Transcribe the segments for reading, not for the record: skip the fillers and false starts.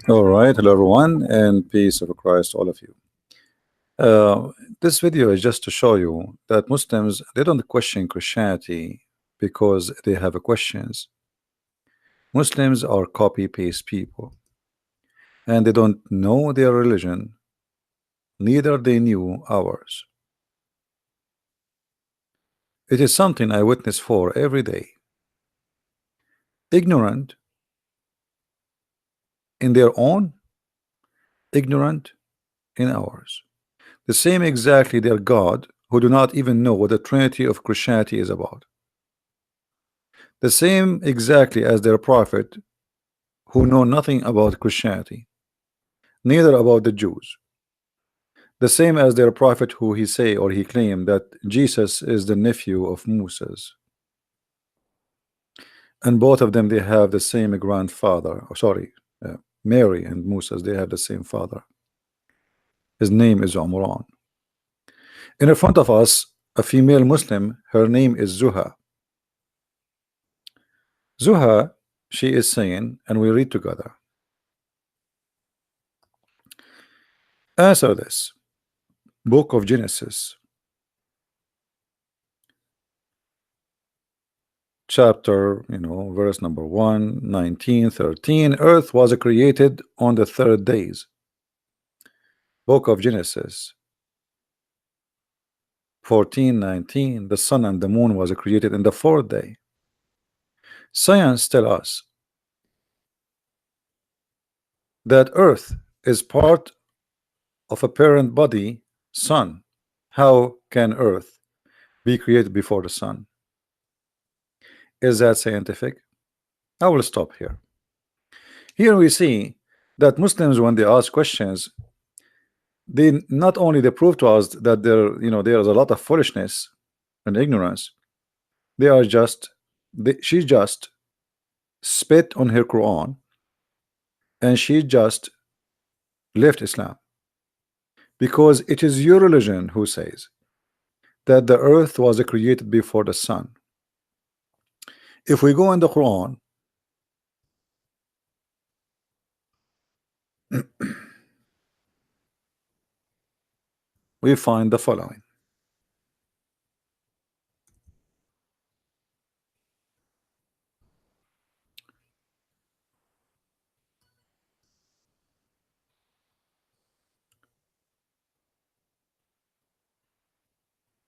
All right, hello everyone, and peace of Christ, to all of you. Uh, this video is just to show you that Muslims they don't question Christianity because they have questions. Muslims are copy paste people, and they don't know their religion, neither they knew ours. It is something I witness for every day. Ignorant in their own, ignorant in ours. The same exactly their God, who do not even know what the Trinity of Christianity is about. The same exactly as their prophet, who know nothing about Christianity, neither about the Jews. The same as their prophet, who he say or he claimed that Jesus is the nephew of Moses, and both of them they have the same grandfather. Oh, sorry, Mary and Moses they have the same father. His name is Umran. In front of us, a female Muslim. Her name is Zuha. Zuha, she is saying, and we read together. Answer this. Book of Genesis, chapter, verse number 1, 19, 13. Earth was created on the 3rd days. Book of Genesis 14, 19. The sun and the moon was created in the 4th day. Science tell us that Earth is part of a parent body, sun. How can Earth be created before the sun? Is that scientific? I will stop here. Here we see that Muslims, when they ask questions, they not only they prove to us that there is a lot of foolishness and ignorance. They are just she just spit on her Quran, and she just left Islam, because it is your religion who says that the earth was created before the sun. If we go in the Quran, we find the following.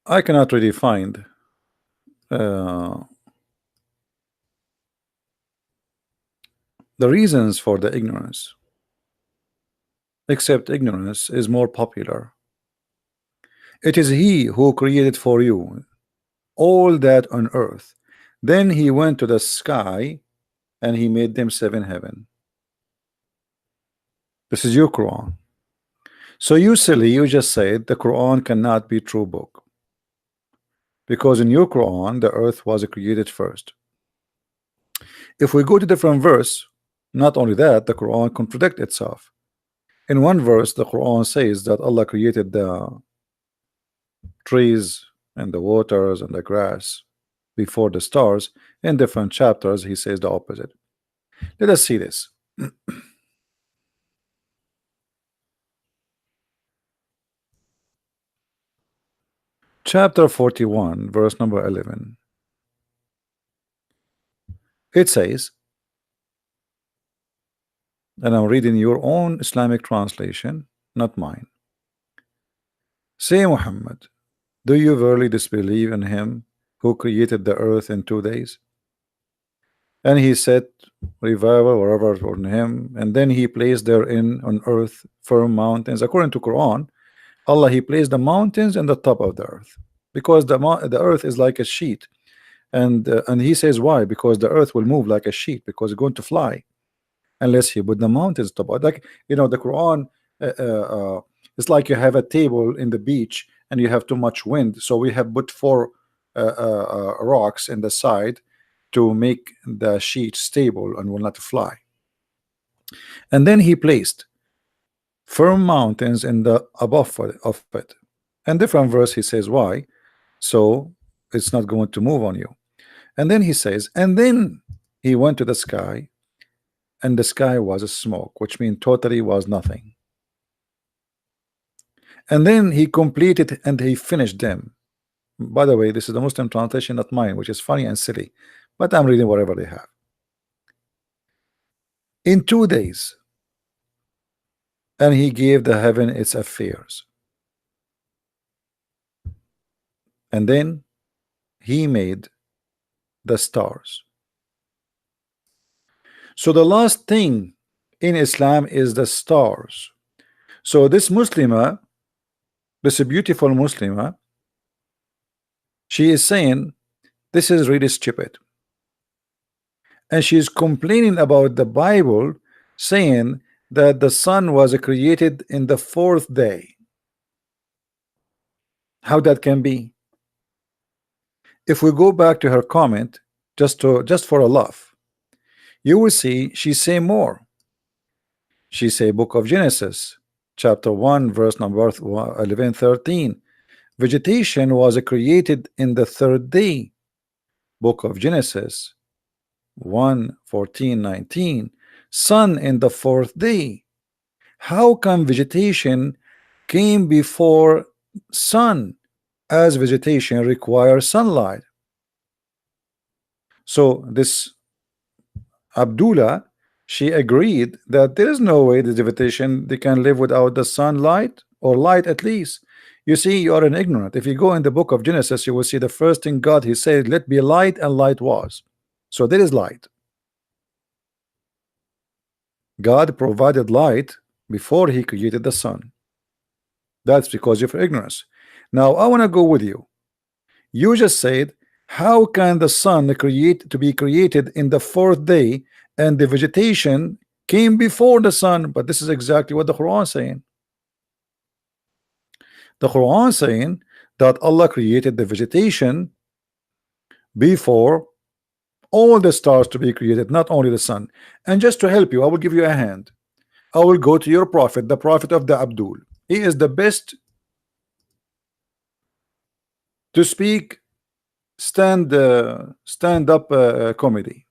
I cannot really find the reasons for the ignorance, except ignorance is more popular. It is he who created for you all that on earth. Then he went to the sky and he made them 7 heaven. This is your Quran. So you silly, you just said the Quran cannot be true book, because in your Quran the earth was created first. If we go to different verse, not only that, the Quran contradicts itself. In one verse the Quran says that Allah created the trees and the waters and the grass before the stars. In different chapters he says the opposite. Let us see this. Chapter 41, verse number 11. It says, and I'm reading your own Islamic translation, not mine. Say, Muhammad, do you verily disbelieve in him who created the earth in 2 days? And he set revival wherever on him, and then he placed therein on earth firm mountains. According to Quran, Allah he placed the mountains in the top of the earth, because the earth is like a sheet, and he says why? Because the earth will move like a sheet, because it's going to fly unless he put the mountains top. Like the Quran, it's like you have a table in the beach and you have too much wind, so we have put 4 rocks in the side to make the sheet stable and will not fly. And then he placed firm mountains in the above of it. And different verse he says why, so it's not going to move on you. And then he says, and then he went to the sky, and the sky was a smoke, which means totally was nothing. And then he completed and he finished them. By the way, this is the Muslim translation, not mine, which is funny and silly, but I'm reading whatever they have. In 2 days, and he gave the heaven its affairs. And then he made the stars. So the last thing in Islam is the stars. So this Muslimah, this beautiful Muslimah, she is saying this is really stupid, and she is complaining about the Bible saying that the sun was created in the 4th day. How that can be? If we go back to her comment, just for a laugh, you will see she say more. She say Book of Genesis chapter 1 verse number 11-13, vegetation was created in the 3rd day. Book of Genesis 1:14-19, sun in the 4th day. How come vegetation came before sun, as vegetation requires sunlight? So this Abdullah, she agreed that there is no way the vegetation they can live without the sunlight, or light at least. You see, you are an ignorant. If you go in the book of Genesis, you will see the first thing God, he said, let be light, and light was. So there is light. God provided light before he created the sun. That's because of ignorance. Now I want to go with you. You just said, how can the sun be created in the 4th day, and the vegetation came before the sun? But this is exactly what the Quran is saying. The Quran is saying that Allah created the vegetation before all the stars to be created, not only the sun. And just to help you, I will give you a hand. I will go to your prophet, the prophet of the Abdul. He is the best to speak stand up comedy.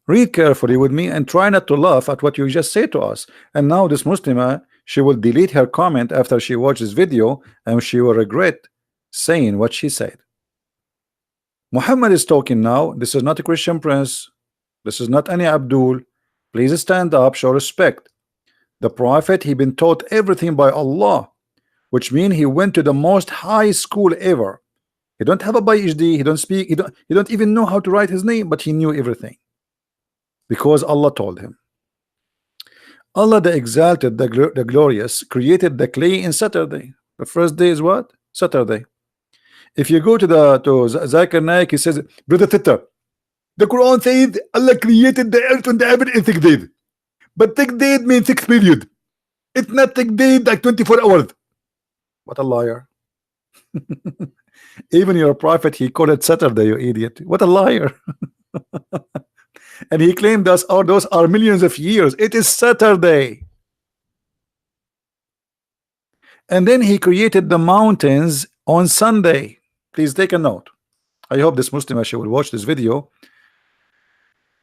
Read carefully with me and try not to laugh at what you just said to us. And now this Muslimah, she will delete her comment after she watches video, and she will regret saying what she said. Muhammad is talking now. This is not a Christian prince. This is not any Abdul. Please stand up, show respect. The prophet, he been taught everything by Allah, which means he went to the most high school ever. He don't have a PhD, he don't speak, he don't even know how to write his name, but he knew everything because Allah told him. Allah the exalted, the glorious, created the clay in Saturday. The first day is what? Saturday. If you go to Zakir Naik, he says, brother Tita, the Quran says Allah created the earth and the heaven in 6 days, but 6 days means 6 period. It's not 6 days like 24 hours. What a liar. Even your prophet, he called it Saturday, you idiot. What a liar. And he claimed those are millions of years. It is Saturday. And then he created the mountains on Sunday. Please take a note. I hope this Muslim actually will watch this video,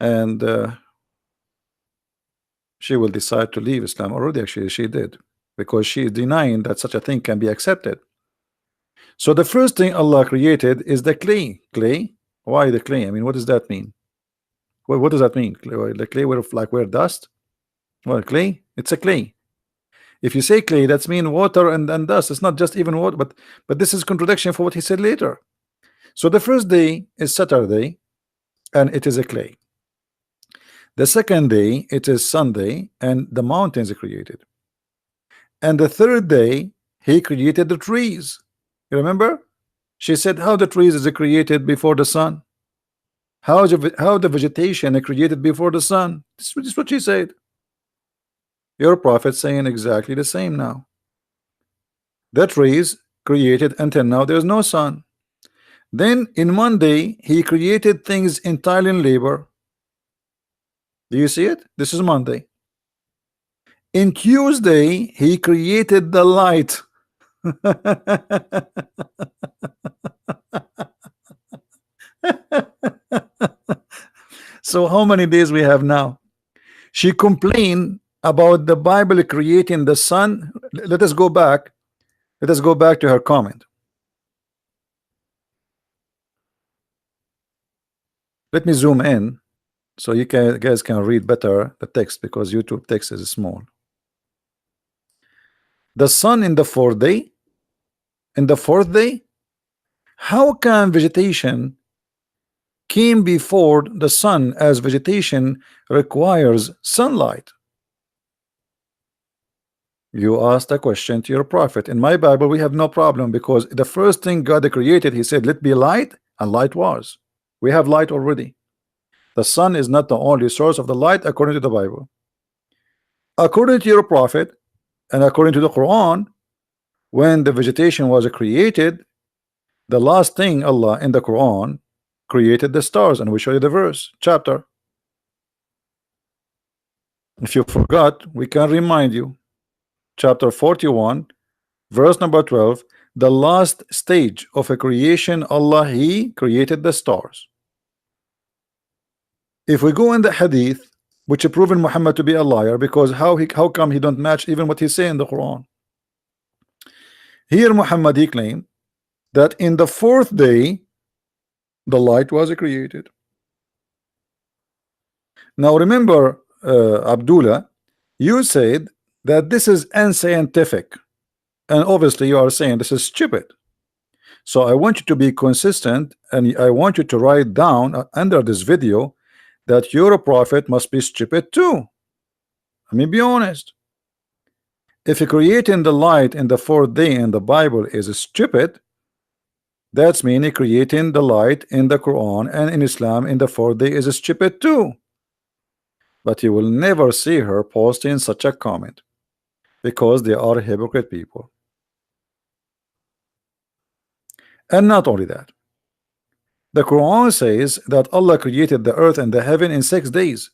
and she will decide to leave Islam. Already actually she did, because she is denying that such a thing can be accepted. So the first thing Allah created is the clay. Clay? Why the clay? I mean, what does that mean? What does that mean? The clay where dust? Well, clay, it's a clay. If you say clay, that's mean water and dust. It's not just even water, but this is contradiction for what he said later. So the first day is Saturday, and it is a clay. The second day, it is Sunday, and the mountains are created. And the third day, he created the trees. You remember? She said how the trees is created before the sun. How the vegetation is created before the sun. This is what she said. Your prophet saying exactly the same now. The trees created until now there's no sun. Then in Monday he created things entirely in labor. Do you see it? This is Monday. In Tuesday, he created the light. So how many days we have now? She complained about the Bible creating the sun. Let us go back. Let us go back to her comment. Let me zoom in so you guys can read better the text, because YouTube text is small. The sun in the fourth day. In the fourth day, how can vegetation came before the sun, as vegetation requires sunlight? You asked a question to your prophet. In my Bible, we have no problem, because the first thing God created, he said, let be light, and light was. We have light already. The sun is not the only source of the light according to the Bible. According to your prophet and according to the Quran, when the vegetation was created, the last thing Allah in the Quran created the stars, and we show you the verse chapter. If you forgot, we can remind you. Chapter 41, verse number 12. The last stage of a creation, Allah, he created the stars. If we go in the hadith, which have proven Muhammad to be a liar, because how come he don't match even what he say in the Quran? Here Muhammad, he claimed that in the fourth day the light was created. Now remember, Abdullah, you said that this is unscientific, and obviously you are saying this is stupid. So I want you to be consistent, and I want you to write down under this video that your prophet must be stupid too. I mean, be honest. If creating the light in the fourth day in the Bible is stupid, that's meaning creating the light in the Quran and in Islam in the fourth day is stupid too. But you will never see her posting such a comment, because they are hypocrite people. And not only that, the Quran says that Allah created the earth and the heaven in 6 days.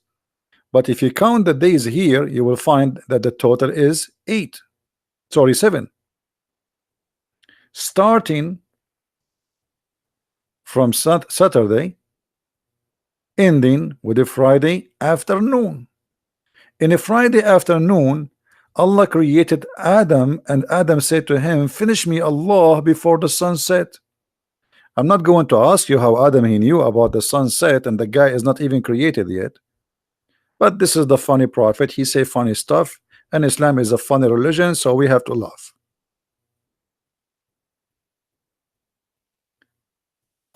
But if you count the days here, you will find that the total is 7. Starting from Saturday, ending with a Friday afternoon. In a Friday afternoon, Allah created Adam, and Adam said to him, finish me, Allah, before the sun set. I'm not going to ask you how Adam he knew about the sunset, and the guy is not even created yet. But this is the funny prophet. He say funny stuff, and Islam is a funny religion, so we have to laugh.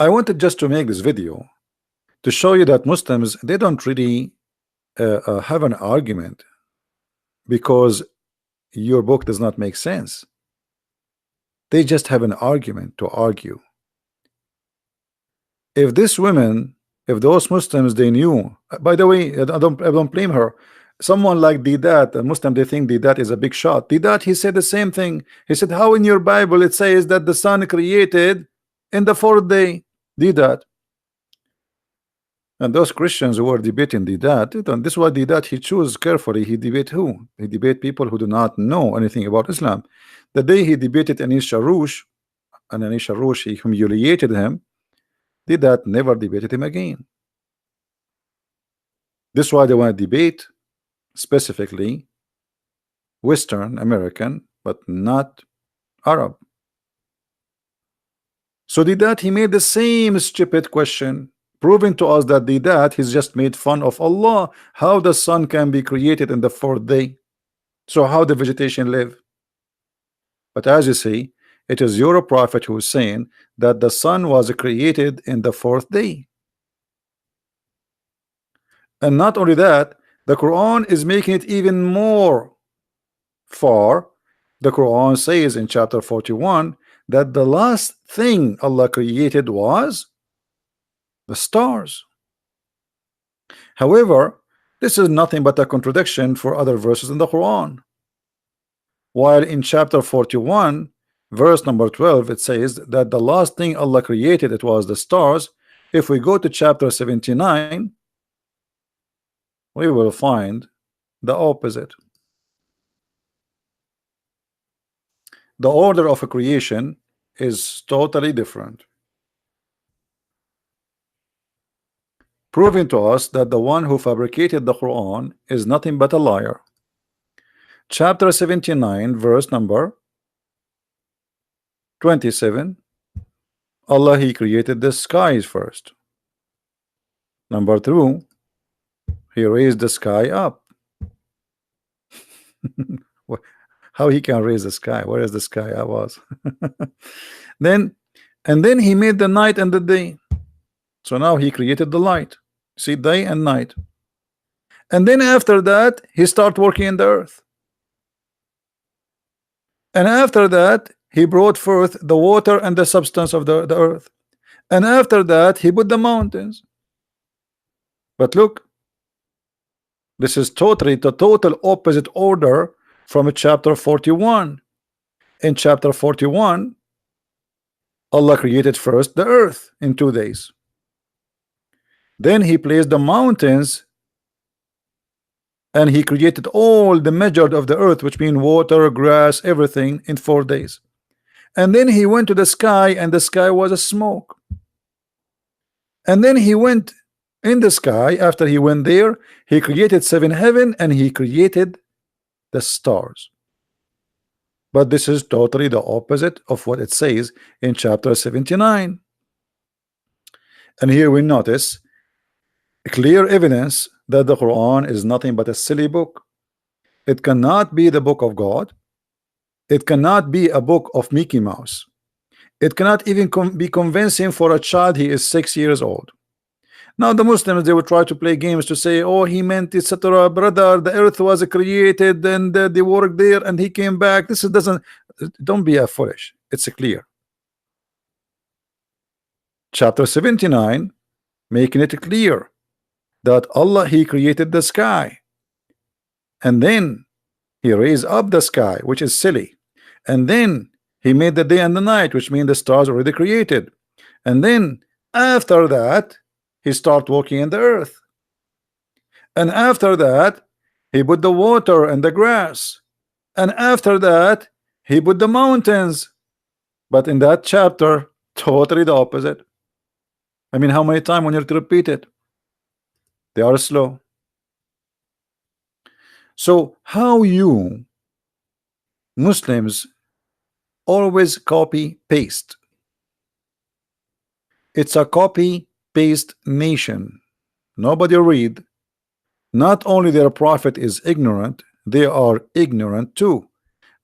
I wanted just to make this video to show you that Muslims, they don't really have an argument because your book does not make sense. They just have an argument to argue. If this women, if those Muslims, they knew, by the way, I don't blame her. Someone like Didat, a Muslim, they think Didat is a big shot. Didat, he said the same thing. He said, how in your Bible it says that the sun created in the fourth day? Didat. And those Christians who are debating Didat, this is why Didat, he choose carefully. He debate who? He debate people who do not know anything about Islam. The day he debated Anis Sharush, and Anis Sharush, he humiliated him. Didat never debated him again. This is why they want to debate specifically Western American, but not Arab. So Didat, he made the same stupid question, proving to us that Didat, he's just made fun of Allah, how the sun can be created in the fourth day. So how the vegetation live? But as you see, it is your prophet who is saying that the sun was created in the fourth day. And not only that, the Quran is making it even more far. The Quran says in chapter 41 that the last thing Allah created was the stars. However, this is nothing but a contradiction for other verses in the Quran. While in chapter 41, verse number 12, it says that the last thing Allah created, it was the stars. If we go to chapter 79, we will find the opposite. the order of a creation is totally different, proving to us that the one who fabricated the Quran is nothing but a liar. Chapter 79, verse number 27. Allah, He created the skies first. Number 2, He raised the sky up. How He can raise the sky? Where is the sky? I was. then He made the night and the day. So now He created the light. See, day and night. And then after that, He started working in the earth. And after that, He brought forth the water and the substance of the earth. And after that, He put the mountains. But look, this is totally the total opposite order from chapter 41. In chapter 41, Allah created first the earth in 2 days. Then He placed the mountains, and He created all the measured of the earth, which mean water, grass, everything, in 4 days. And then He went to the sky, and the sky was a smoke. And then He went in the sky. After He went there, He created 7 heaven, and He created the stars. But this is totally the opposite of what it says in chapter 79. And here we notice clear evidence that the Quran is nothing but a silly book. It cannot be the book of God. It cannot be a book of Mickey Mouse. It cannot even be convincing for a child. He is 6 years old. Now the Muslims, they will try to play games to say, oh, he meant etc. Brother, the earth was created and they worked there and he came back. This doesn't, don't be a foolish. It's clear. Chapter 79 making it clear that Allah, He created the sky, and then He raised up the sky, which is silly, and then He made the day and the night, which means the stars already created, and then after that He started working in the earth, and after that He put the water and the grass, and after that He put the mountains. But in that chapter, totally the opposite. I mean, how many times when you have to repeat it? They are slow. So how you Muslims always copy paste? It's a copy paste nation. Nobody read. Not only their prophet is ignorant, they are ignorant too.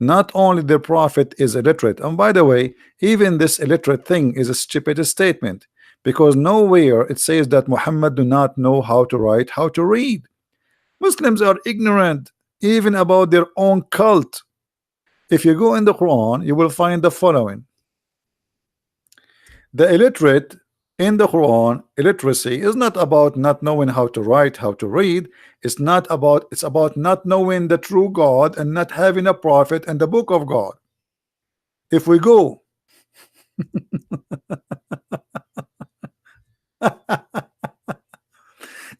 Not only their prophet is illiterate, and by the way, even this illiterate thing is a stupid statement, because nowhere it says that Muhammad do not know how to write, how to read. Muslims are ignorant even about their own cult. If you go in the Quran, you will find the following: the illiterate in the Quran, illiteracy is not about not knowing how to write, how to read. It's about not knowing the true God and not having a prophet and the book of God. If we go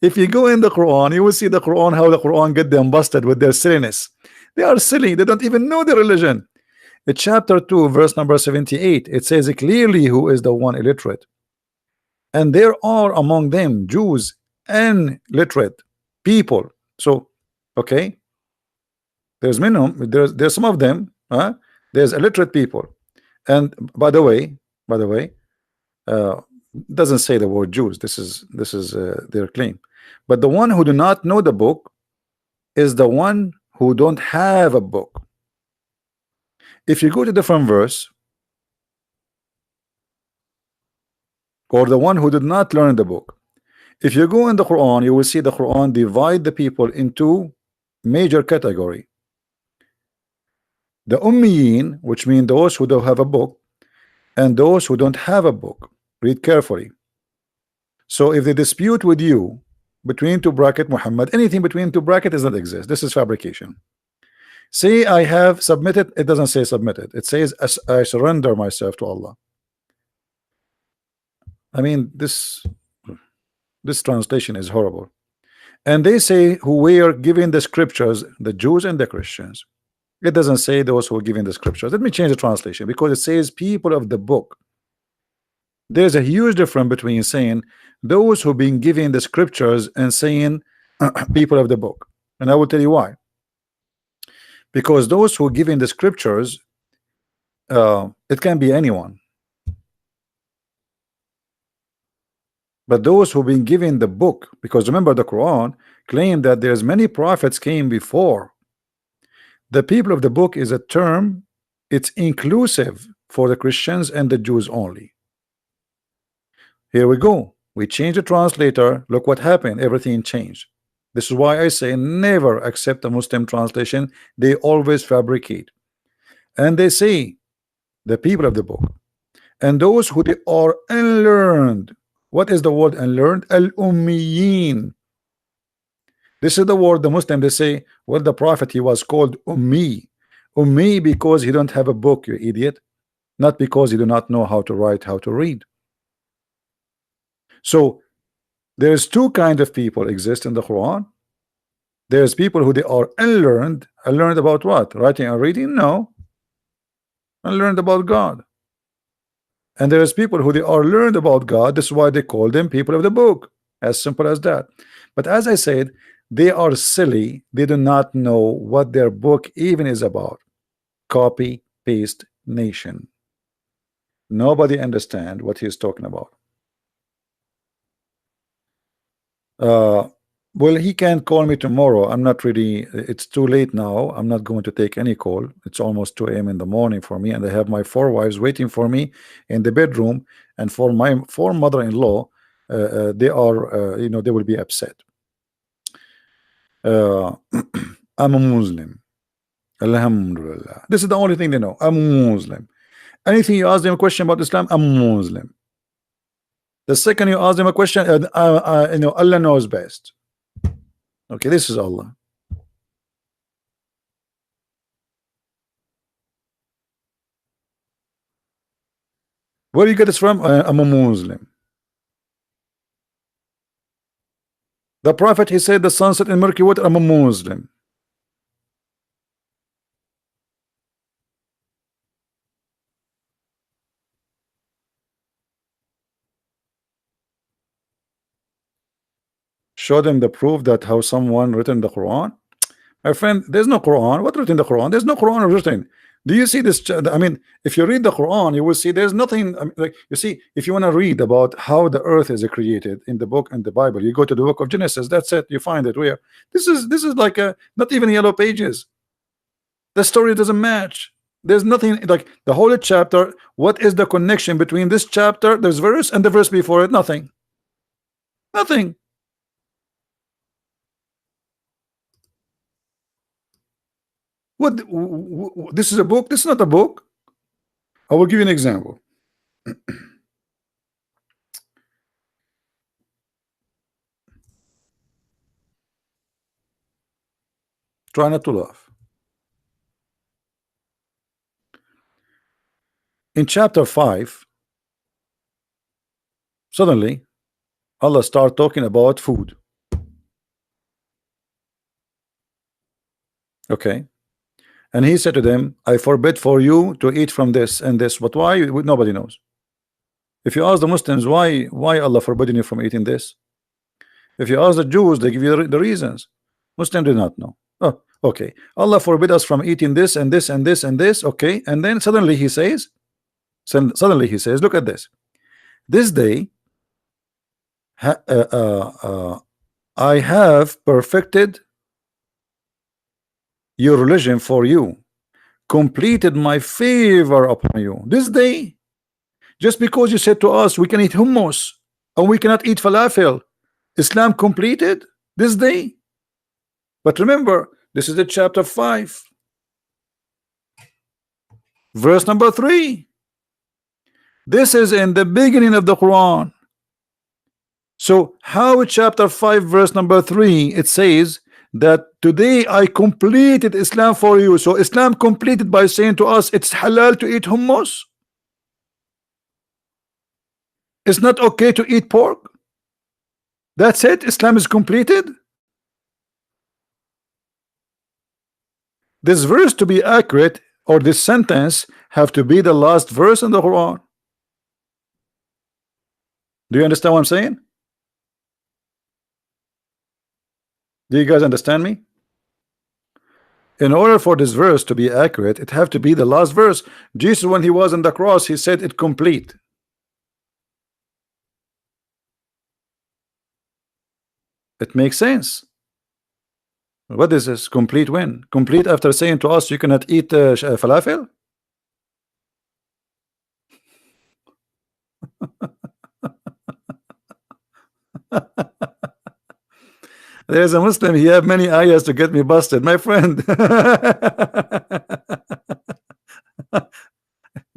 if you go in the Quran, you will see the Quran, how the Quran get them busted with their silliness. They are silly. They don't even know the religion. In chapter 2, verse number 78, it says clearly who is the one illiterate. And there are among them Jews and literate people. So, okay, there's minimum. There's some of them. There's illiterate people. And by the way, doesn't say the word Jews. This is their claim. But the one who do not know the book is the one who don't have a book. If you go to different verse, or the one who did not learn the book, if you go in the Quran, you will see the Quran divide the people into major category: the Ummiyin, which mean those who don't have a book, and those who don't have a book. Read carefully. So if they dispute with you between two bracket Muhammad, anything between two bracket does not exist. This is fabrication. Say I have submitted, it doesn't say submitted. It says I surrender myself to Allah. I mean, this translation is horrible. And they say who were given the scriptures, the Jews and the Christians. It doesn't say those who are giving the scriptures. Let me change the translation, because it says people of the book. There's a huge difference between saying those who've been given the scriptures and saying people of the book. And I will tell you why. Because those who are giving the scriptures, it can be anyone. But those who've been given the book, because remember the Quran claimed that there's many prophets came before. The people of the book is a term, it's inclusive for the Christians and the Jews only. Here we go. We change the translator. Look what happened. Everything changed. This is why I say never accept a Muslim translation. They always fabricate. And they say the people of the book and those who they are unlearned. What is the word unlearned? Al-Ummiyin. This is the word the Muslim they say, well, the prophet he was called Ummi. Ummi because he don't have a book, you idiot. Not because he do not know how to write, how to read. So there's two kind of people exist in the Quran. There's people who they are unlearned. Unlearned about what? Writing and reading? No. Unlearned about God. And there's people who they are learned about God. This is why they call them people of the book. As simple as that. But as I said, they are silly. They do not know what their book even is about. Copy paste nation. Nobody understand what he's talking about. Well, he can call me tomorrow. I'm not really, it's too late now. I'm not going to take any call. It's almost 2 a.m. in the morning for me, and I have my 4 wives waiting for me in the bedroom. And for my 4 mother-in-law, they are, you know, they will be upset. I'm a Muslim. Alhamdulillah. This is the only thing they know. I'm a Muslim. Anything you ask them a question about Islam, I'm a Muslim. The second you ask them a question, you know, Allah knows best. Okay, this is Allah. Where do you get this from? I'm a Muslim. The Prophet, he said the sunset in murky water, I'm a Muslim. Show them the proof that how someone written the Quran. My friend, there's no Quran. What written the Quran? There's no Quran written. Do you see this? I mean, if you read the Quran, you will see there's nothing. I mean, like you see, if you want to read about how the earth is created in the book and the Bible, you go to the book of Genesis. That's it. You find it. Where this is like a not even yellow pages. The story doesn't match. There's nothing like the whole chapter. What is the connection between this chapter, this verse, and the verse before it? Nothing. Nothing. What? This is a book? This is not a book. I will give you an example. Try not to laugh. In chapter 5, suddenly Allah start talking about food. Okay. And he said to them, I forbid for you to eat from this and this. But why? Nobody knows. If you ask the Muslims why Allah forbidden you from eating this, if you ask the Jews, they give you the reasons. Muslims do not know. Oh, okay. Allah forbid us from eating this and this and this and this. Okay. And then suddenly he says, look at this. This day I have perfected your religion for you, completed my favor upon you. This day, just because you said to us we can eat hummus and we cannot eat falafel, Islam completed this day. But remember, this is the chapter 5, verse number 3. This is in the beginning of the Quran. So how chapter 5 verse number 3 it says that today I completed Islam for you. So Islam completed by saying to us it's halal to eat hummus. It's not okay to eat pork. That's it. Islam is completed. This verse to be accurate, or this sentence have to be the last verse in the Quran. Do you understand what I'm saying? Do you guys understand me? In order for this verse to be accurate, it have to be the last verse. Jesus, when he was on the cross, he said it complete. It makes sense. What is this? Complete when? Complete after saying to us you cannot eat falafel? There's a Muslim, he have many ayahs to get me busted, my friend.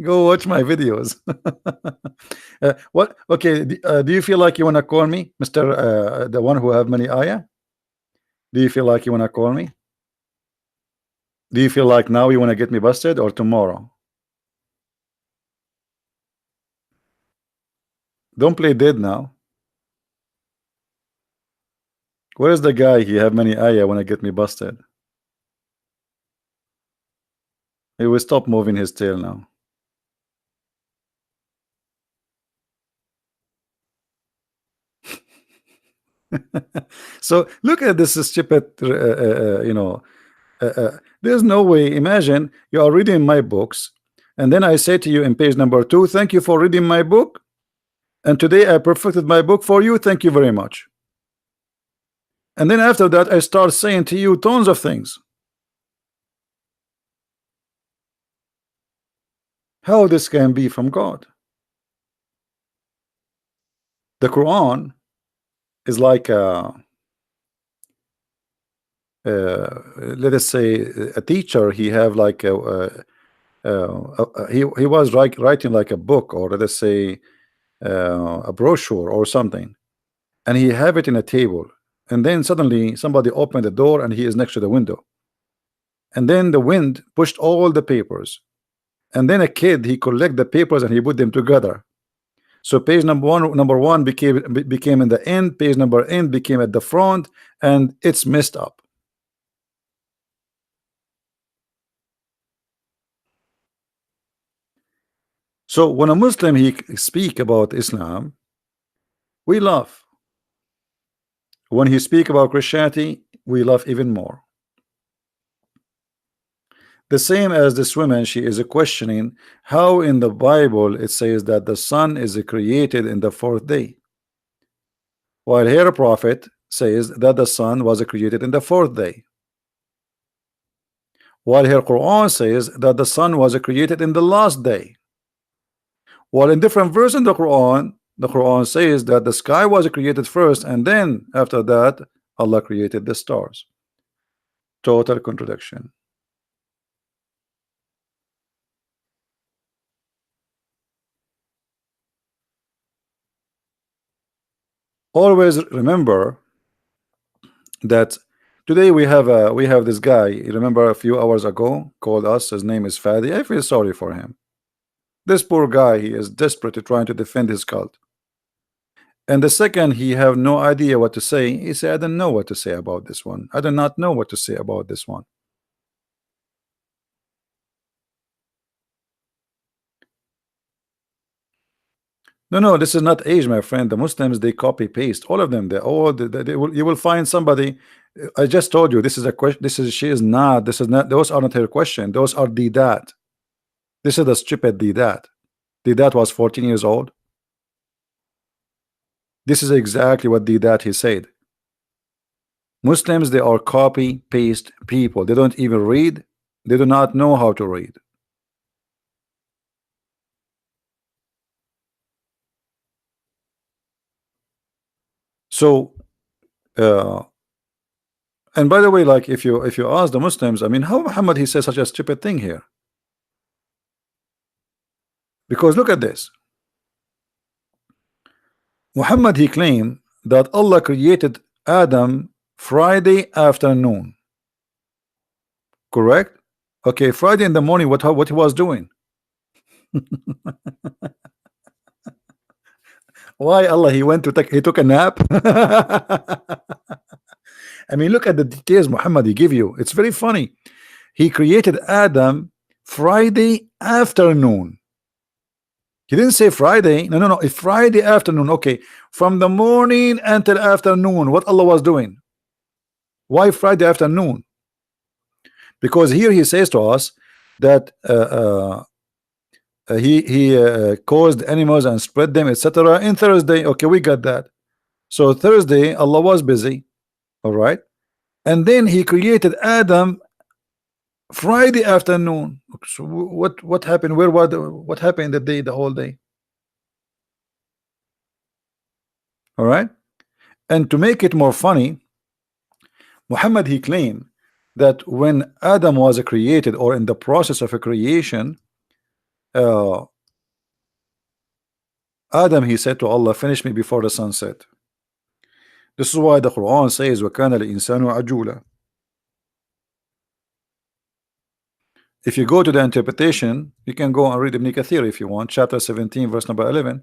Go watch my videos. What? Okay, do you feel like you want to call me, Mr. The one who have many ayah? Do you feel like you want to call me? Do you feel like now you want to get me busted, or tomorrow? Don't play dead now. Where is the guy? He have many ayah want to get me busted. He will stop moving his tail now. So look at this stupid, there's no way. Imagine you are reading my books, and then I say to you in page number 2, thank you for reading my book, and today I perfected my book for you, thank you very much. And then after that I start saying to you tons of things. How this can be from God? The Quran is like let us say a teacher. He have like he was writing like a book, or let us say a brochure or something, and he have it in a table, and then suddenly somebody opened the door and he is next to the window, and then the wind pushed all the papers, and then a kid, he collect the papers and he put them together. So page number one became in the end, page number end became at the front, and it's messed up. So when a Muslim he speak about Islam, we laugh. When he speak about Christianity, we laugh even more. The same as this woman, she is questioning how in the Bible it says that the sun is created in the 4th day, while her prophet says that the sun was created in the 4th day, while her Quran says that the sun was created in the last day, while in different verse in the Quran says that the sky was created first, and then after that Allah created the stars. Total contradiction. Always remember that today we have this guy. You remember a few hours ago called us. His name is Fadi. I feel sorry for him. This poor guy, he is desperately trying to defend his cult. And the second he have no idea what to say, he said, I don't know what to say about this one. I do not know what to say about this one. No, this is not age, my friend. The Muslims, they copy paste all of them. You will find somebody. I just told you this is a question. She is not. This is not. Those are not her question. Those are Didat. This is the stupid Didat. Didat was 14 years old. This is exactly what Didat he said. Muslims, they are copy paste people. They don't even read. They do not know how to read. So and by the way, like if you ask the Muslims, I mean, how Muhammad he says such a stupid thing here? Because look at this. Muhammad he claimed that Allah created Adam Friday afternoon. Correct? Okay, Friday in the morning, what he was doing? Why Allah he went to he took a nap? I mean, look at the details Muhammad he give you. It's very funny. He created Adam Friday afternoon. He didn't say Friday. No, no, no. It's Friday afternoon. Okay. From the morning until afternoon, what Allah was doing. Why Friday afternoon? Because here he says to us that he caused animals and spread them, etc. in Thursday. Okay, we got that. So Thursday Allah was busy. All right. And then he created Adam Friday afternoon. So what happened? Where was what happened that day, the whole day? All right. And to make it more funny, Muhammad, he claimed that when Adam was created, or in the process of a creation, Adam, he said to Allah, finish me before the sunset. This is why the Quran says وَكَانَ الْإِنسَانُ عَجُولًا. If you go to the interpretation, you can go and read Ibn Kathir if you want, chapter 17 verse number 11.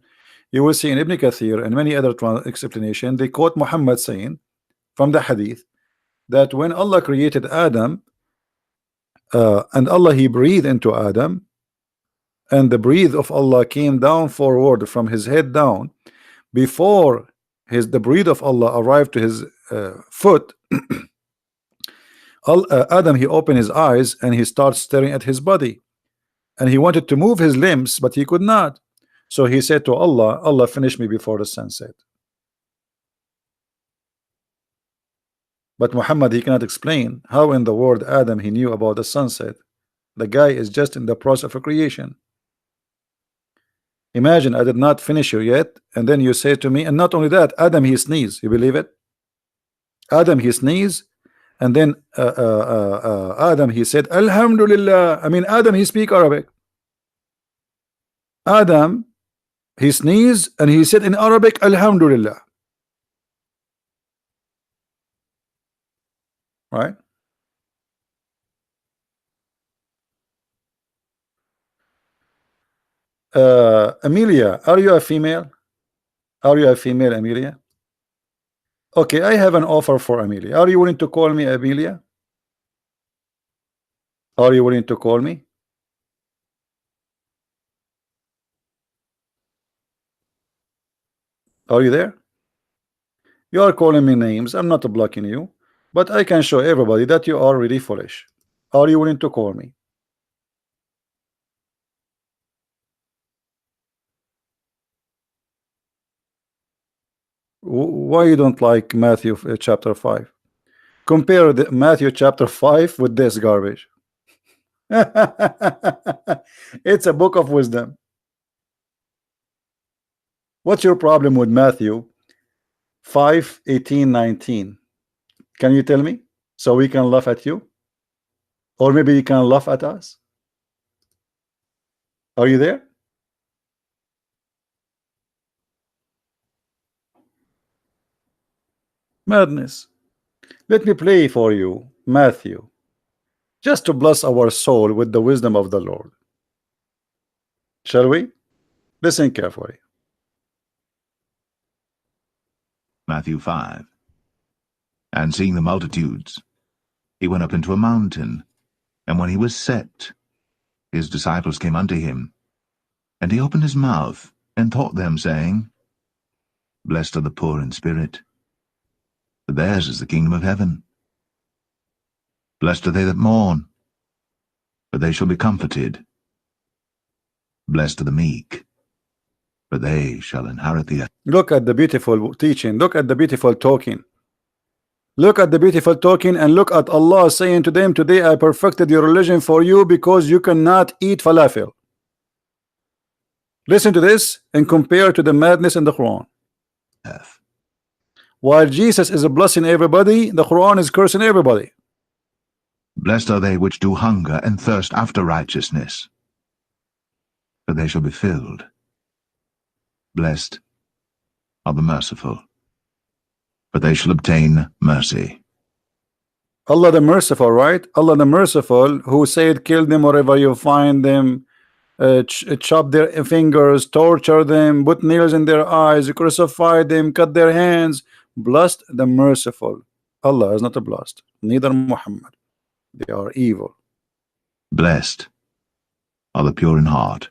You will see in Ibn Kathir and many other explanation, they quote Muhammad saying from the hadith that when Allah created Adam, and Allah, he breathed into Adam, and the breath of Allah came down forward from his head down. Before the breath of Allah arrived to his foot, Adam, he opened his eyes and he starts staring at his body, and he wanted to move his limbs, but he could not. So he said to Allah, Allah, finish me before the sunset. But Muhammad, he cannot explain how in the world Adam, he knew about the sunset. The guy is just in the process of creation. Imagine, I did not finish you yet, and then you say to me, and not only that, Adam, he sneezed. You believe it? Adam, he sneezed, and then Adam, he said, Alhamdulillah. I mean, Adam, he speak Arabic. Adam, he sneezed, and he said in Arabic, Alhamdulillah. Right? Amelia, are you a female? Are you a female, Amelia? Okay, I have an offer for Amelia. Are you willing to call me Amelia? Are you willing to call me? Are you there? You are calling me names. I'm not blocking you, but I can show everybody that you are really foolish. Are you willing to call me? Why you don't like Matthew chapter 5? Compare the Matthew chapter 5 with this garbage. It's a book of wisdom. What's your problem with Matthew 5, 18, 19? Can you tell me so we can laugh at you? Or maybe you can laugh at us? Are you there? Madness. Let me play for you Matthew, just to bless our soul with the wisdom of the Lord. Shall we? Listen carefully. Matthew 5. And seeing the multitudes, he went up into a mountain, and when he was set, his disciples came unto him, and he opened his mouth, and taught them, saying, Blessed are the poor in spirit, for theirs is the kingdom of heaven. Blessed are they that mourn, for they shall be comforted. Blessed are the meek, for they shall inherit the earth. Look at the beautiful teaching. Look at the beautiful talking. Look at the beautiful talking, and look at Allah saying to them, today I perfected your religion for you because you cannot eat falafel. Listen to this and compare to the madness in the Quran. While Jesus is blessing everybody, the Quran is cursing everybody. Blessed are they which do hunger and thirst after righteousness, for they shall be filled. Blessed are the merciful, for they shall obtain mercy. Allah the merciful, right? Allah the merciful, who said, kill them wherever you find them, chop their fingers, torture them, put nails in their eyes, crucify them, cut their hands. Blessed the merciful. Allah is not blessed, neither Muhammad. They are evil. Blessed are the pure in heart,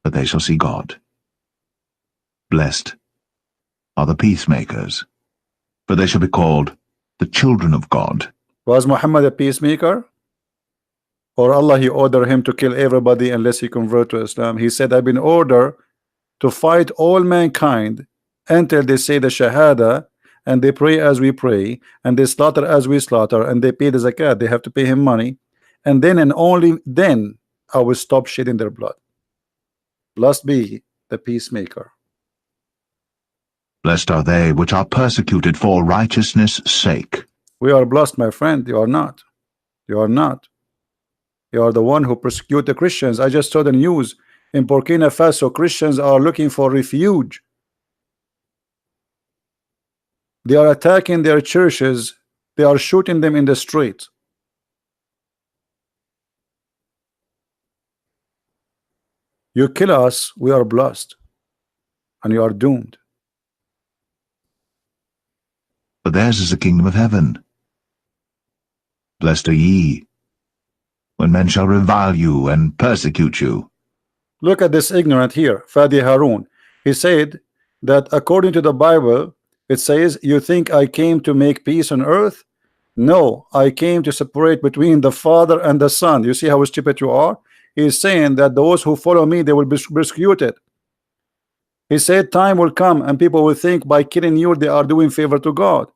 for they shall see God. Blessed are the peacemakers, for they shall be called the children of God. Was Muhammad a peacemaker? Or Allah, he ordered him to kill everybody unless he convert to Islam? He said, I've been ordered to fight all mankind until they say the Shahada, and they pray as we pray, and they slaughter as we slaughter, and they pay the zakat. They have to pay him money, and then and only then I will stop shedding their blood. Blessed be the peacemaker. Blessed are they which are persecuted for righteousness' sake. We are blessed, my friend. You are not. You are not. You are the one who persecute the Christians. I just saw the news in Burkina Faso. Christians are looking for refuge. They are attacking their churches. They are shooting them in the street. You kill us, we are blessed, and you are doomed. For theirs is the kingdom of heaven. Blessed are ye, when men shall revile you and persecute you. Look at this ignorant here, Fadi Harun. He said that according to the Bible, it says, you think I came to make peace on earth? No, I came to separate between the Father and the Son. You see how stupid you are? He is saying that those who follow me, they will be persecuted. He said time will come and people will think by killing you they are doing favor to God.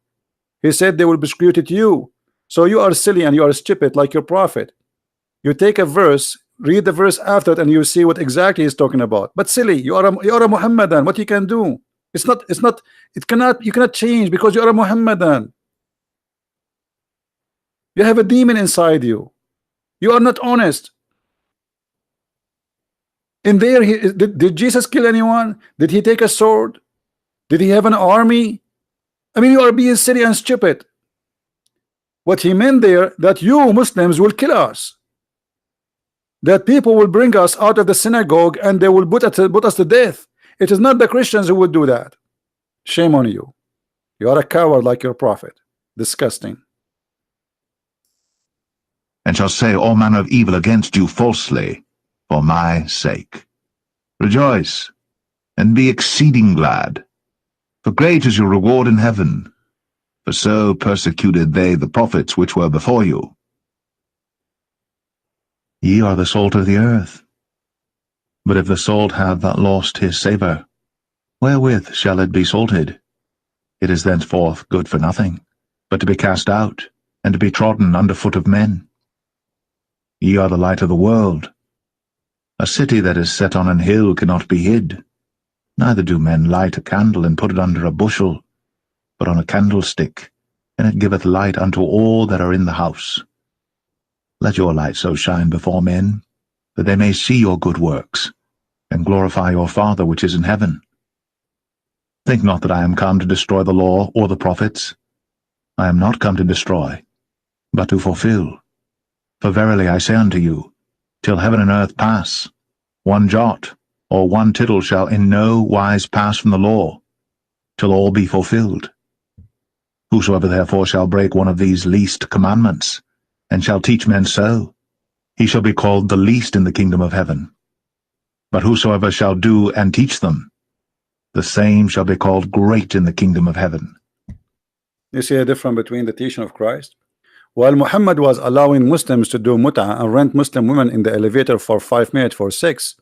He said they will persecute you. So you are silly and you are stupid like your prophet. You take a verse, read the verse after it, and you see what exactly he's talking about. But silly, you are a Muhammadan. What you can do? You cannot change because you are a Muhammadan. You have a demon inside you. You are not honest. In there, did Jesus kill anyone? Did he take a sword? Did he have an army? I mean, you are being silly and stupid. What he meant there, that you Muslims will kill us, that people will bring us out of the synagogue and they will put us to death. It is not the Christians who would do that. Shame on you. You are a coward like your prophet. Disgusting. And shall say all manner of evil against you falsely, for my sake. Rejoice, and be exceeding glad, for great is your reward in heaven, for so persecuted they the prophets which were before you. Ye are the salt of the earth. But if the salt have lost his savour, wherewith shall it be salted? It is thenceforth good for nothing, but to be cast out, and to be trodden under foot of men. Ye are the light of the world. A city that is set on an hill cannot be hid. Neither do men light a candle and put it under a bushel, but on a candlestick, and it giveth light unto all that are in the house. Let your light so shine before men, that they may see your good works, and glorify your Father which is in heaven. Think not that I am come to destroy the law or the prophets. I am not come to destroy, but to fulfill. For verily I say unto you, till heaven and earth pass, one jot or one tittle shall in no wise pass from the law, till all be fulfilled. Whosoever therefore shall break one of these least commandments, and shall teach men so, he shall be called the least in the kingdom of heaven. But whosoever shall do and teach them, the same shall be called great in the kingdom of heaven. You see a difference between the teaching of Christ? While Muhammad was allowing Muslims to do mut'ah and rent Muslim women in the elevator for 5 minutes for sex,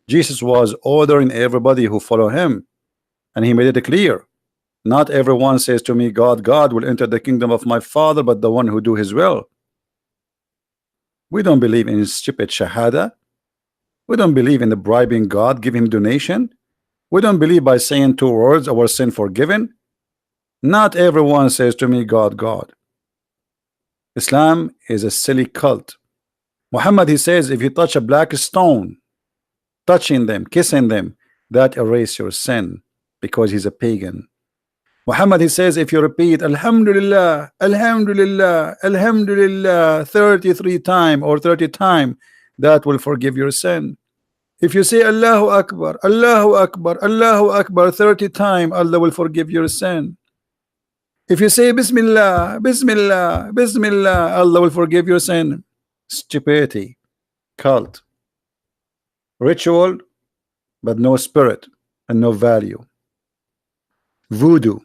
Jesus was ordering everybody who follow him, and he made it clear. Not everyone says to me, God will enter the kingdom of my Father, but the one who do his will. We don't believe in stupid shahada. We don't believe in the bribing God, give him donation. We don't believe by saying 2 words, our sin forgiven. Not everyone says to me, God. Islam is a silly cult. Muhammad, he says, if you touch a black stone, touching them, kissing them, that erase your sin, because he's a pagan. Muhammad, he says, if you repeat Alhamdulillah, Alhamdulillah, Alhamdulillah 33 times or 30 times, that will forgive your sin. If you say Allahu Akbar, Allahu Akbar, Allahu Akbar 30 times, Allah will forgive your sin. If you say Bismillah, Bismillah, Bismillah, Allah will forgive your sin. stupidity, cult, ritual, but no spirit and no value. Voodoo.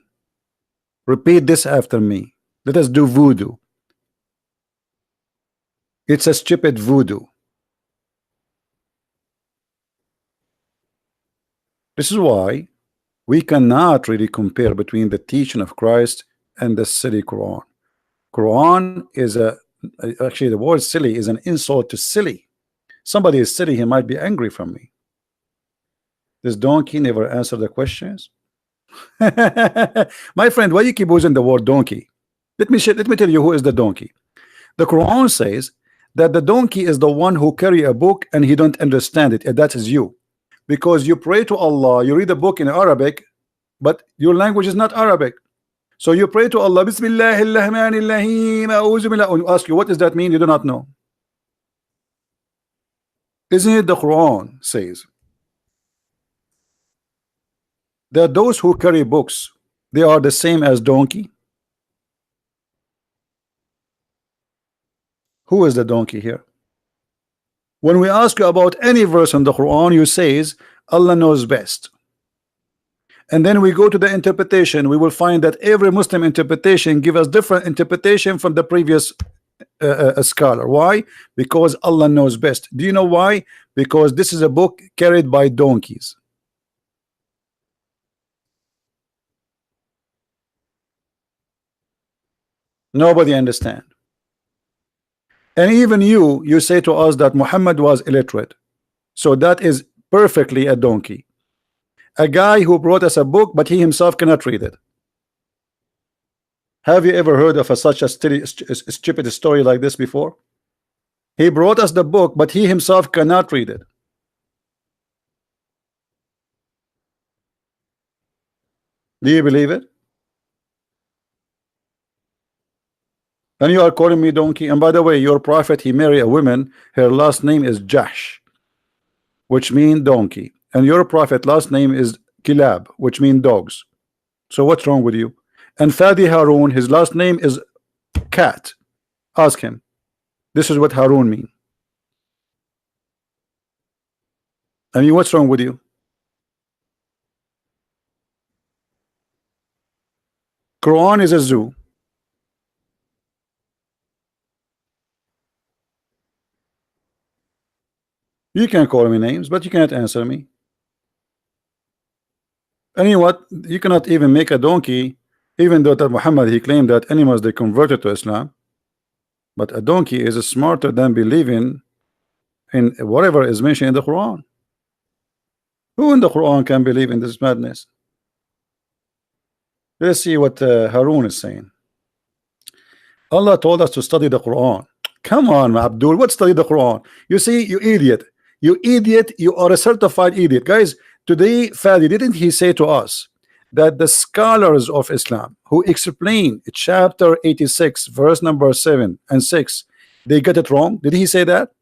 Repeat this after me. Let us do voodoo. It's a stupid voodoo. This is why we cannot really compare between the teaching of Christ and the silly Quran. Quran is actually the word silly is an insult to silly. Somebody is silly, he might be angry from me. This donkey never answered the questions. My friend, why you keep using the word donkey? Let me tell you who is the donkey. The Quran says that the donkey is the one who carry a book and he don't understand it, and that is you. Because you pray to Allah, you read a book in Arabic, but your language is not Arabic. So you pray to Allah, Bismillahirrahmanirrahim, A'udhu billah, and ask you, what does that mean? You do not know. Isn't it the Quran says that those who carry books, they are the same as donkey? Who is the donkey here? When we ask you about any verse in the Quran, you says Allah knows best. And then we go to the interpretation, we will find that every Muslim interpretation give us different interpretation from the previous scholar. Why? Because Allah knows best. Do you know why? Because this is a book carried by donkeys. Nobody understand. And even you say to us that Muhammad was illiterate. So that is perfectly a donkey. A guy who brought us a book, but he himself cannot read it. Have you ever heard of such a stupid story like this before? He brought us the book, but he himself cannot read it. Do you believe it? And you are calling me donkey. And by the way, your prophet, he married a woman, her last name is Jahsh, which means donkey. And your prophet last name is Kilab, which means dogs. So what's wrong with you? And Fadi Harun, his last name is cat. Ask him. This is what Harun means. I mean, what's wrong with you? Quran is a zoo. You can call me names, but you cannot answer me. And you know what? You cannot even make a donkey, even though that Muhammad, he claimed that animals, they converted to Islam. But a donkey is smarter than believing in whatever is mentioned in the Quran. Who in the Quran can believe in this madness? Let's see what Harun is saying. Allah told us to study the Quran. Come on, Abdul, what study the Quran? You see, you idiot. You idiot, you are a certified idiot. Guys, today, Fadi, didn't he say to us that the scholars of Islam who explain chapter 86, verse number 7 and 6, they get it wrong? Did he say that?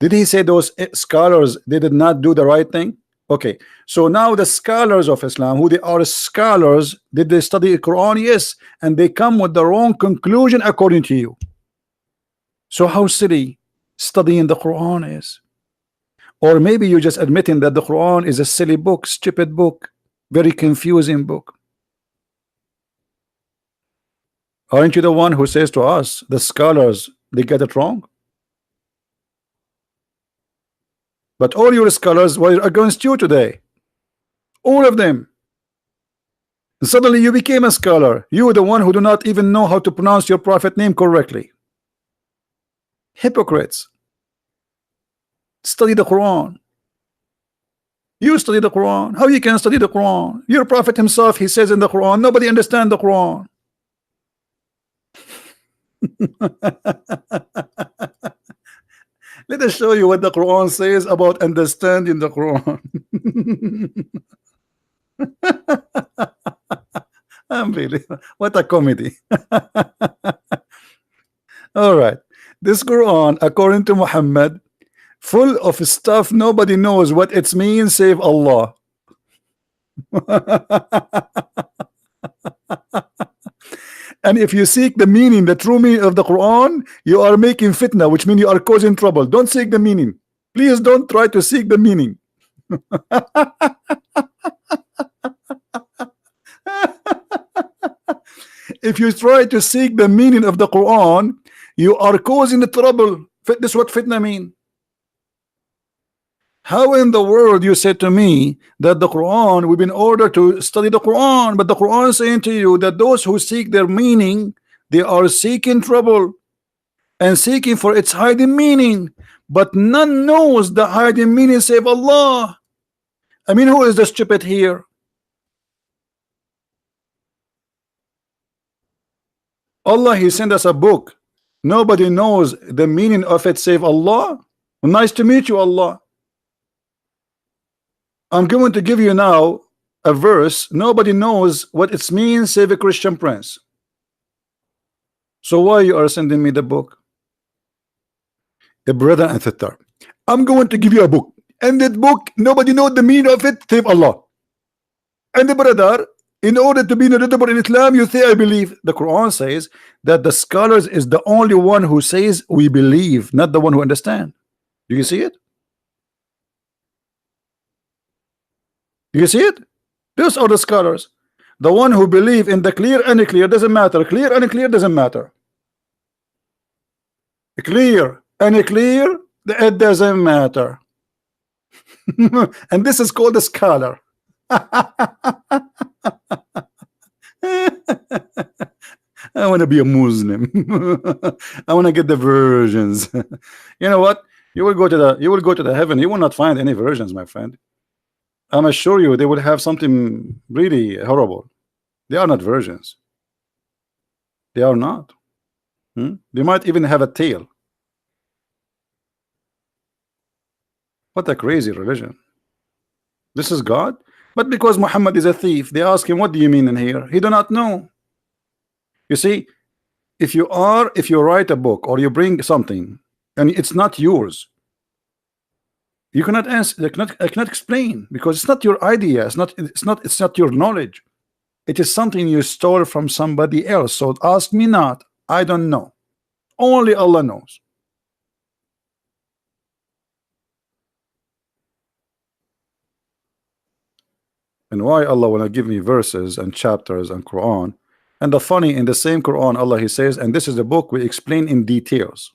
Did he say those scholars, they did not do the right thing? Okay, so now the scholars of Islam, who they are scholars, did they study the Quran? Yes, and they come with the wrong conclusion according to you. So how silly studying the Quran is. Or maybe you're just admitting that the Quran is a silly book, stupid book, very confusing book. Aren't you the one who says to us, the scholars, they get it wrong? But all your scholars were against you today. All of them. And suddenly you became a scholar. You were the one who do not even know how to pronounce your prophet name correctly. Hypocrites. Study the Quran. You study the Quran. How you can study the Quran? Your prophet himself, he says in the Quran, nobody understands the Quran. Let us show you what the Quran says about understanding the Quran. Unbelievable. What a comedy. All right. This Quran, according to Muhammad, full of stuff nobody knows what it means save Allah. And if you seek the meaning, the true meaning of the Quran, you are making fitna, which means you are causing trouble. Don't seek the meaning. Please don't try to seek the meaning. If you try to seek the meaning of the Quran, you are causing the trouble. This is what fitna mean. How in the world you say to me that the Quran, we've been ordered to study the Quran, but the Quran is saying to you that those who seek their meaning, they are seeking trouble and seeking for its hiding meaning, but none knows the hiding meaning save Allah. I mean, who is the stupid here? Allah, He sent us a book. Nobody knows the meaning of it save Allah. Nice to meet you, Allah. I'm going to give you now a verse. Nobody knows what it means save a Christian prince. So why you are sending me the book? The brother and sister, I'm going to give you a book, and that book nobody knows the meaning of it save Allah. And the brother, in order to be knowledgeable in Islam, you say I believe. The Quran says that the scholars is the only one who says we believe, not the one who understand. Do you see it? Do you see it? Those are the scholars. The one who believe in the clear and clear doesn't matter. Clear and clear doesn't matter. Clear and clear, it doesn't matter. And this is called a scholar. I want to be a Muslim. I want to get the versions. You know what? You will go to the heaven. You will not find any versions, my friend. I'm assure you they will have something really horrible. They are not versions. They are not. They might even have a tail. What a crazy religion. This is God. But because Muhammad is a thief, they ask him, what do you mean in here? He do not know. You see, if you write a book or you bring something and it's not yours, you cannot answer. I cannot explain because it's not your idea. It's not your knowledge. It is something you stole from somebody else. So ask me not. I don't know. Only Allah knows. And why Allah wanna give me verses and chapters and Quran? And the funny, in the same Quran, Allah He says, and this is the book we explain in details.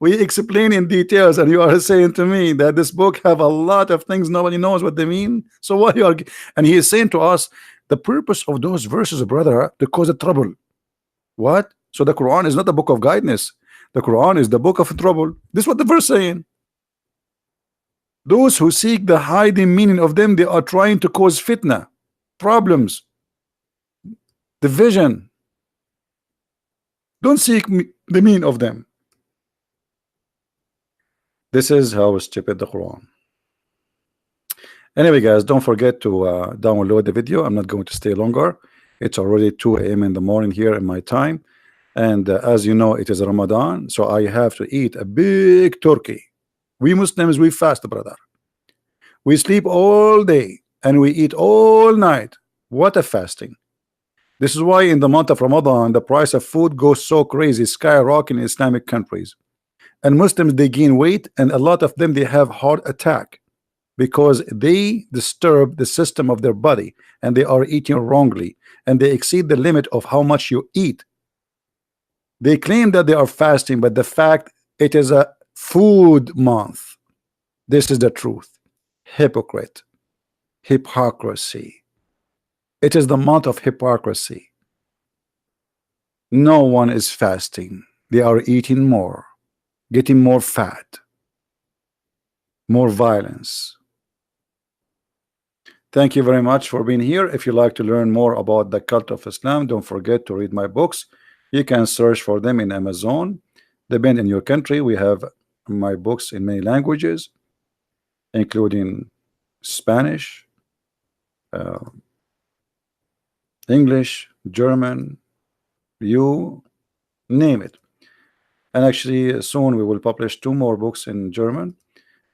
We explain in details, and you are saying to me that this book have a lot of things nobody knows what they mean. So what you are, and He is saying to us, the purpose of those verses, brother, to cause a trouble. What? So the Quran is not a book of guidance. The Quran is the book of trouble. This is what the verse saying. Those who seek the hiding meaning of them, they are trying to cause fitna, problems, division. Don't seek the meaning of them. This is how stupid the Quran. Anyway, guys, don't forget to download the video. I'm not going to stay longer. It's already 2 a.m. in the morning here in my time. And as you know, it is Ramadan. So I have to eat a big turkey. We Muslims, we fast, brother. We sleep all day and we eat all night. What a fasting. This is why in the month of Ramadan, the price of food goes so crazy, skyrocketing in Islamic countries. And Muslims, they gain weight, and a lot of them, they have heart attack because they disturb the system of their body and they are eating wrongly and they exceed the limit of how much you eat. They claim that they are fasting, but the fact it is a food month. This is the truth. Hypocrite, hypocrisy. It is the month of hypocrisy. No one is fasting. They are eating more, getting more fat, more violence. Thank you very much for being here. If you like to learn more about the cult of Islam, don't forget to read my books. You can search for them in Amazon. Depending on your country, we have my books in many languages, including Spanish, English, German, you name it. And actually soon we will publish 2 more books in German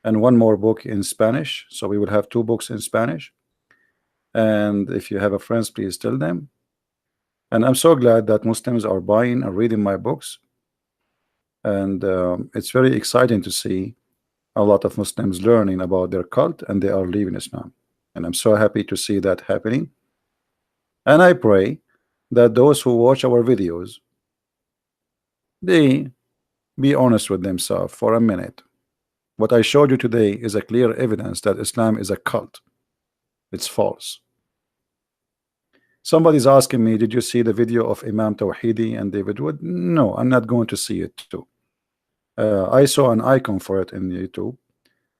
and 1 more book in Spanish. So we will have 2 books in Spanish. And if you have a friends, please tell them. And I'm so glad that Muslims are buying and reading my books. And it's very exciting to see a lot of Muslims learning about their cult and they are leaving Islam. And I'm so happy to see that happening. And I pray that those who watch our videos, they be honest with themselves for a minute. What I showed you today is a clear evidence that Islam is a cult. It's false. Somebody's asking me, did you see the video of Imam Tawhidi and David Wood? No, I'm not going to see it too. I saw an icon for it in YouTube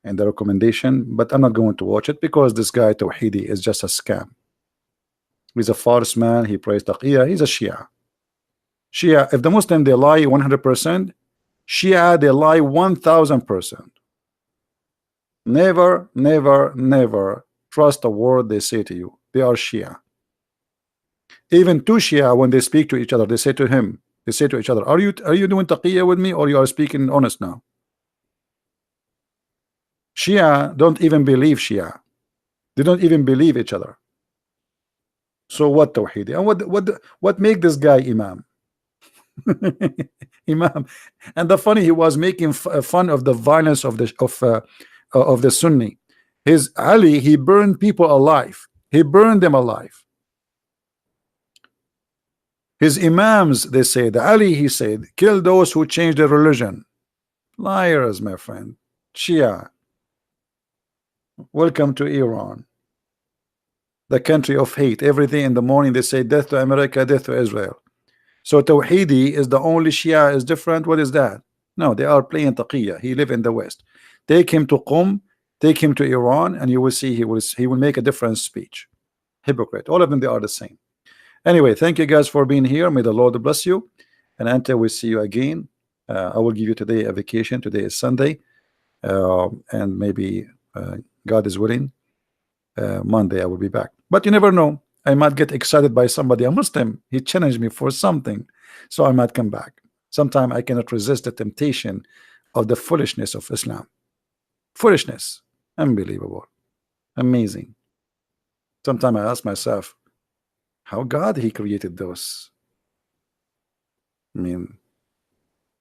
and the recommendation, but I'm not going to watch it because this guy Tawhidi is just a scam. He's a false man. He prays taqiyya. He's a Shia. Shia, if the Muslim they lie 100%, Shia they lie 1000%. Never, never, never trust a word they say to you. They are Shia. Even two Shia, when they speak to each other, they say to each other, are you doing taqiyya with me, or you are speaking honest now? Shia don't even believe Shia. They don't even believe each other. So what Tawhidi? And what make this guy Imam? Imam. And the funny, he was making fun of the violence of the Sunni. His Ali, he burned people alive. He burned them alive. His Imams, they say, the Ali, he said, kill those who change their religion. Liars, my friend. Shia. Welcome to Iran, the country of hate. Every day in the morning they say death to America, death to Israel. So Tawhidi is the only Shia is different. What is that? No, they are playing taqiyya. He live in the West. Take him to Qum, take him to Iran, and you will see he will make a different speech. Hypocrite. All of them, they are the same. Anyway, thank you guys for being here. May the Lord bless you. And until we see you again, I will give you today a vacation. Today is Sunday, and maybe God is willing, Monday I will be back. But you never know. I might get excited by somebody, a Muslim. He challenged me for something, so I might come back. Sometimes I cannot resist the temptation of the foolishness of Islam. Foolishness, unbelievable, amazing. Sometimes I ask myself, how God he created those? I mean,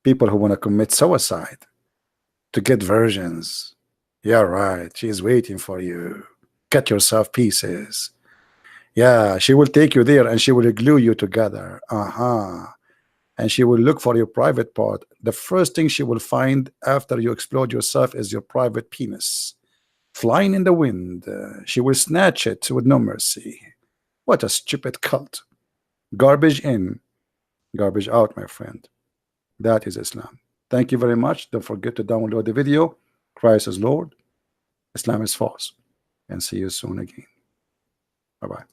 people who want to commit suicide to get virgins. Yeah, right. She's waiting for you. Cut yourself pieces. Yeah, she will take you there and she will glue you together. And she will look for your private part. The first thing she will find after you explode yourself is your private penis flying in the wind. She will snatch it with no mercy. What a stupid cult. Garbage in, garbage out, my friend. That is Islam. Thank you very much. Don't forget to download the video. Christ is Lord, Islam is false. And see you soon again. Bye-bye.